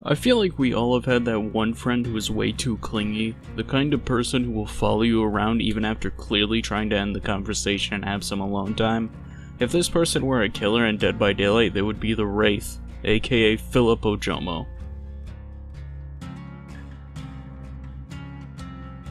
I feel like we all have had that one friend who is way too clingy, the kind of person who will follow you around even after clearly trying to end the conversation and have some alone time. If this person were a killer in Dead by Daylight, they would be the Wraith, aka Philip Ojomo.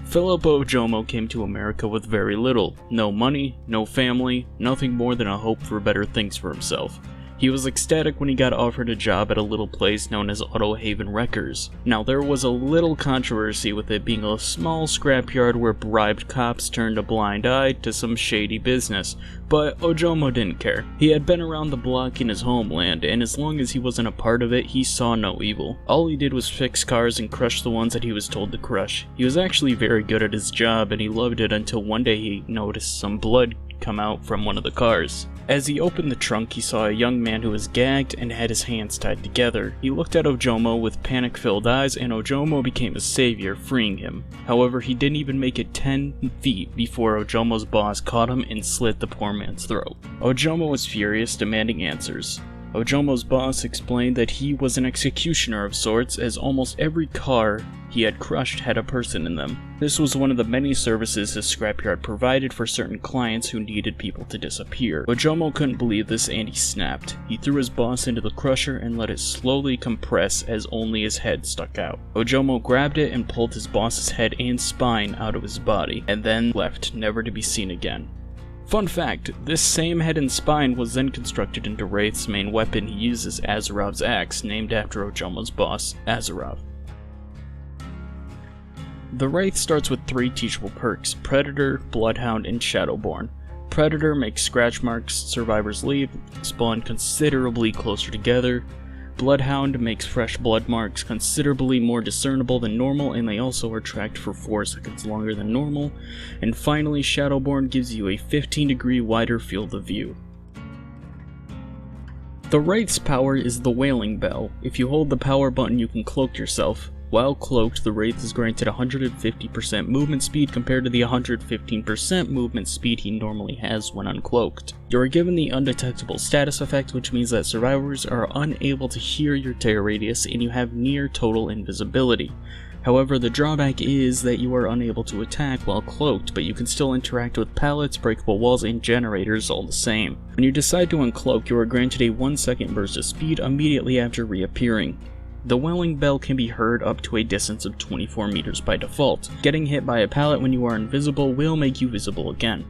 Philip Ojomo came to America with very little. No money, no family, nothing more than a hope for better things for himself. He was ecstatic when he got offered a job at a little place known as Auto Haven Wreckers. Now there was a little controversy with it being a small scrapyard where bribed cops turned a blind eye to some shady business, but Ojomo didn't care. He had been around the block in his homeland, and as long as he wasn't a part of it, he saw no evil. All he did was fix cars and crush the ones that he was told to crush. He was actually very good at his job, and he loved it until one day he noticed some blood come out from one of the cars. As he opened the trunk, he saw a young man who was gagged and had his hands tied together. He looked at Ojomo with panic-filled eyes, and Ojomo became a savior, freeing him. However, he didn't even make it 10 feet before Ojomo's boss caught him and slit the poor man's throat. Ojomo was furious, demanding answers. Ojomo's boss explained that he was an executioner of sorts, as almost every car he had crushed had a person in them. This was one of the many services his scrapyard provided for certain clients who needed people to disappear. Ojomo couldn't believe this and he snapped. He threw his boss into the crusher and let it slowly compress as only his head stuck out. Ojomo grabbed it and pulled his boss's head and spine out of his body, and then left, never to be seen again. Fun fact, this same head and spine was then constructed into Wraith's main weapon he uses, Azarov's axe, named after Ojomo's boss, Azarov. The Wraith starts with 3 teachable perks: Predator, Bloodhound, and Shadowborn. Predator makes scratch marks survivors leave spawn considerably closer together. Bloodhound makes fresh blood marks considerably more discernible than normal, and they also are tracked for 4 seconds longer than normal. And finally, Shadowborn gives you a 15-degree wider field of view. The Wraith's power is the Wailing Bell. If you hold the power button, you can cloak yourself. While cloaked, the Wraith is granted 150% movement speed compared to the 115% movement speed he normally has when uncloaked. You are given the undetectable status effect, which means that survivors are unable to hear your terror radius and you have near total invisibility. However, the drawback is that you are unable to attack while cloaked, but you can still interact with pallets, breakable walls, and generators all the same. When you decide to uncloak, you are granted a 1-second burst of speed immediately after reappearing. The Wailing Bell can be heard up to a distance of 24 meters by default. Getting hit by a pallet when you are invisible will make you visible again.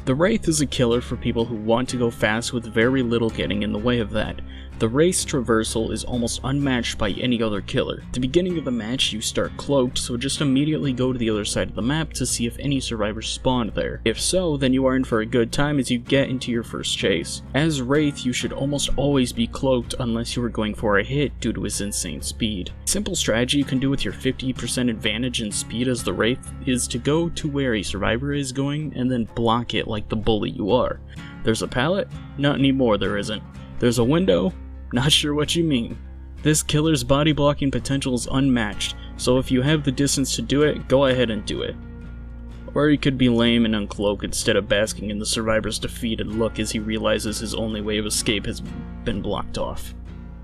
The Wraith is a killer for people who want to go fast with very little getting in the way of that. The Wraith's traversal is almost unmatched by any other killer. At the beginning of the match, you start cloaked, so just immediately go to the other side of the map to see if any survivors spawned there. If so, then you are in for a good time as you get into your first chase. As Wraith, you should almost always be cloaked unless you are going for a hit due to his insane speed. A simple strategy you can do with your 50% advantage in speed as the Wraith is to go to where a survivor is going and then block it like the bully you are. There's a pallet? Not anymore, there isn't. There's a window? Not sure what you mean. This killer's body blocking potential is unmatched, so if you have the distance to do it, go ahead and do it. Or you could be lame and uncloak instead of basking in the survivor's defeated look as he realizes his only way of escape has been blocked off.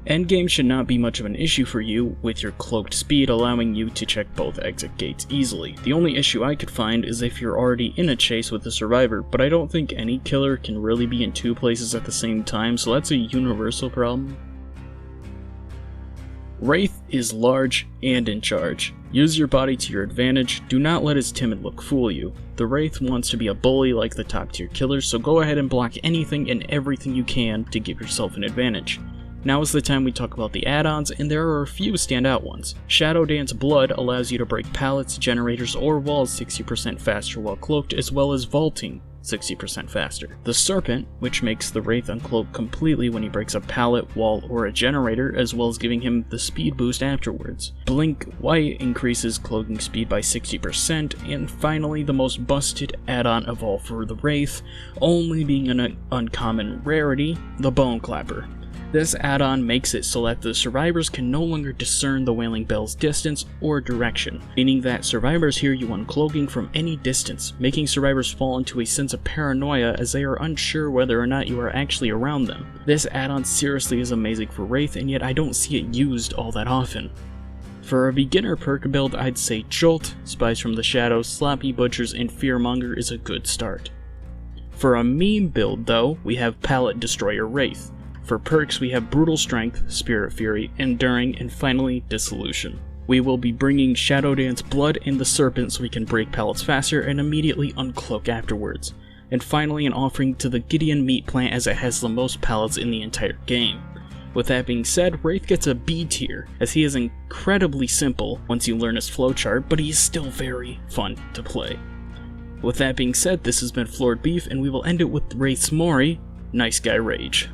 Endgame should not be much of an issue for you, with your cloaked speed allowing you to check both exit gates easily. The only issue I could find is if you're already in a chase with a survivor, but I don't think any killer can really be in 2 places at the same time, so that's a universal problem. Wraith is large and in charge. Use your body to your advantage, do not let his timid look fool you. The Wraith wants to be a bully like the top tier killers, so go ahead and block anything and everything you can to give yourself an advantage. Now is the time we talk about the add-ons, and there are a few standout ones. Shadow Dance Blood allows you to break pallets, generators, or walls 60% faster while cloaked, as well as vaulting 60% faster. The Serpent, which makes the Wraith uncloak completely when he breaks a pallet, wall, or a generator, as well as giving him the speed boost afterwards. Blink White increases cloaking speed by 60%, and finally the most busted add-on of all for the Wraith, only being an uncommon rarity, the Bone Clapper. This add-on makes it so that the survivors can no longer discern the Wailing Bell's distance or direction, meaning that survivors hear you uncloaking from any distance, making survivors fall into a sense of paranoia as they are unsure whether or not you are actually around them. This add-on seriously is amazing for Wraith, and yet I don't see it used all that often. For a beginner perk build, I'd say Jolt, Spies from the Shadows, Sloppy Butchers, and Fearmonger is a good start. For a meme build though, we have Pallet Destroyer Wraith. For perks we have Brutal Strength, Spirit Fury, Enduring, and finally Dissolution. We will be bringing Shadow Dance Blood and the Serpent so we can break pallets faster and immediately uncloak afterwards. And finally an offering to the Gideon Meat Plant as it has the most pallets in the entire game. With that being said, Wraith gets a B tier, as he is incredibly simple once you learn his flowchart, but he is still very fun to play. With that being said, this has been Floored Beef, and we will end it with Wraith's Mori, Nice Guy Rage.